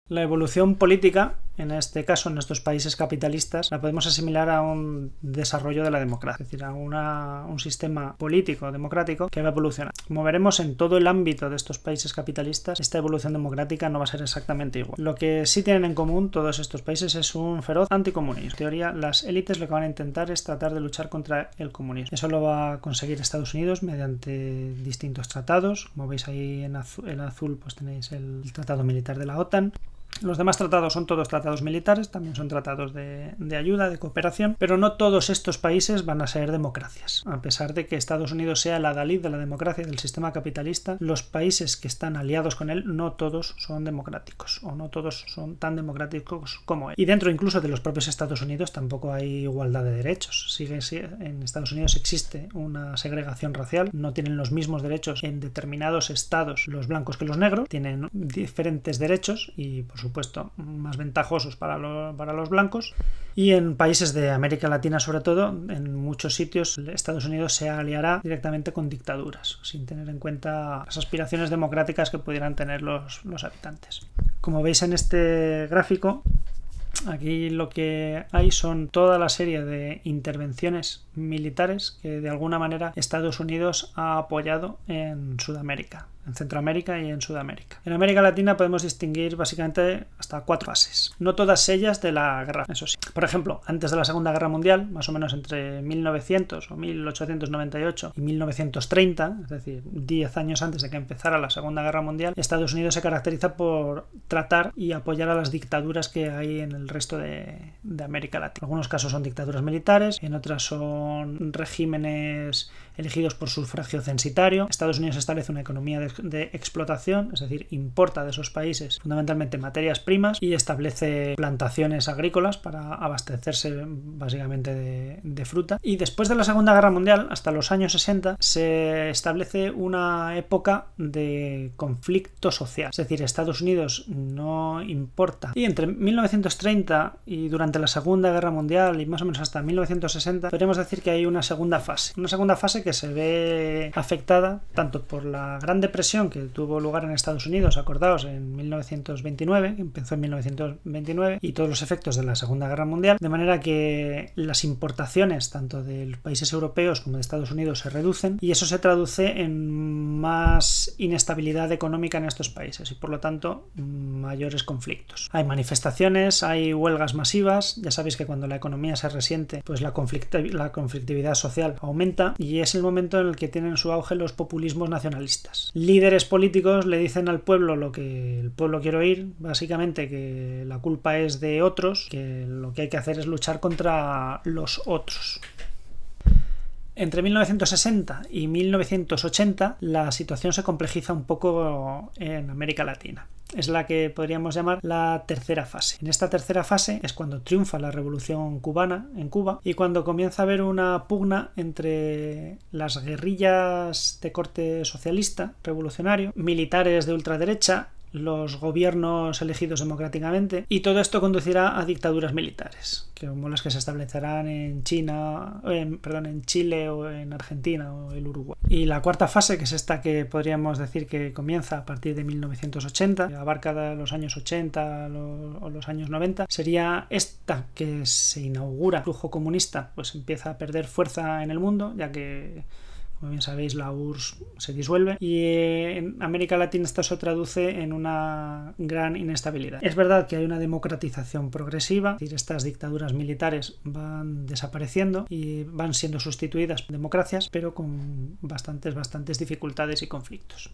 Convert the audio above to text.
La evolución política, en este caso, en estos países capitalistas, la podemos asimilar a un desarrollo de la democracia, es decir, a un sistema político democrático que va a evolucionar. Como veremos, en todo el ámbito de estos países capitalistas, esta evolución democrática no va a ser exactamente igual. Lo que sí tienen en común todos estos países es un feroz anticomunismo. En teoría, las élites lo que van a intentar es tratar de luchar contra el comunismo. Eso lo va a conseguir Estados Unidos mediante distintos tratados. Como veis ahí en azul, pues tenéis el tratado militar de la OTAN. Los demás tratados son todos tratados militares, también son tratados de ayuda, de cooperación, pero no todos estos países van a ser democracias. A pesar de que Estados Unidos sea el adalid de la democracia y del sistema capitalista, los países que están aliados con él no todos son democráticos, o no todos son tan democráticos como él. Y dentro incluso de los propios Estados Unidos tampoco hay igualdad de derechos. En Estados Unidos existe una segregación racial, no tienen los mismos derechos en determinados estados los blancos que los negros, tienen diferentes derechos y por supuesto más ventajosos para los blancos, y en países de América Latina sobre todo, en muchos sitios Estados Unidos se aliará directamente con dictaduras sin tener en cuenta las aspiraciones democráticas que pudieran tener los habitantes. Como veis en este gráfico, aquí lo que hay son toda la serie de intervenciones militares que de alguna manera Estados Unidos ha apoyado en Sudamérica, en Centroamérica y en Sudamérica. En América Latina podemos distinguir básicamente hasta 4 fases, no todas ellas de la guerra, eso sí. Por ejemplo, antes de la Segunda Guerra Mundial, más o menos entre 1900 o 1898 y 1930, es decir, 10 años antes de que empezara la Segunda Guerra Mundial, Estados Unidos se caracteriza por tratar y apoyar a las dictaduras que hay en el resto de América Latina. En algunos casos son dictaduras militares, en otras son regímenes elegidos por sufragio censitario. Estados Unidos establece una economía de explotación, es decir, importa de esos países fundamentalmente materias primas y establece plantaciones agrícolas para abastecerse básicamente de fruta. Y después de la Segunda Guerra Mundial, hasta los años 60, se establece una época de conflicto social, es decir, Estados Unidos no importa. Y entre 1930 y durante la Segunda Guerra Mundial y más o menos hasta 1960, podríamos decir que hay una segunda fase que se ve afectada tanto por la Gran Depresión que tuvo lugar en Estados Unidos, acordaos, en 1929, que empezó en 1929, y todos los efectos de la Segunda Guerra Mundial, de manera que las importaciones tanto de los países europeos como de Estados Unidos se reducen, y eso se traduce en más inestabilidad económica en estos países y por lo tanto mayores conflictos. Hay manifestaciones, hay huelgas masivas, ya sabéis que cuando la economía se resiente, pues la conflictividad social aumenta, y es el momento en el que tienen su auge los populismos nacionalistas. Líderes políticos le dicen al pueblo lo que el pueblo quiere oír, básicamente que la culpa es de otros, que lo que hay que hacer es luchar contra los otros. Entre 1960 y 1980 la situación se complejiza un poco en América Latina. Es la que podríamos llamar la tercera fase. En esta tercera fase es cuando triunfa la revolución cubana en Cuba y cuando comienza a haber una pugna entre las guerrillas de corte socialista, revolucionario, militares de ultraderecha, los gobiernos elegidos democráticamente, y todo esto conducirá a dictaduras militares, como las que se establecerán en Chile o en Argentina o el Uruguay. Y la cuarta fase, que es esta que podríamos decir que comienza a partir de 1980, que abarca los años 80 o los años 90, sería esta que se inaugura. El flujo comunista pues empieza a perder fuerza en el mundo, ya que, como bien sabéis, la URSS se disuelve, y en América Latina esto se traduce en una gran inestabilidad. Es verdad que hay una democratización progresiva, es decir, estas dictaduras militares van desapareciendo y van siendo sustituidas por democracias, pero con bastantes dificultades y conflictos.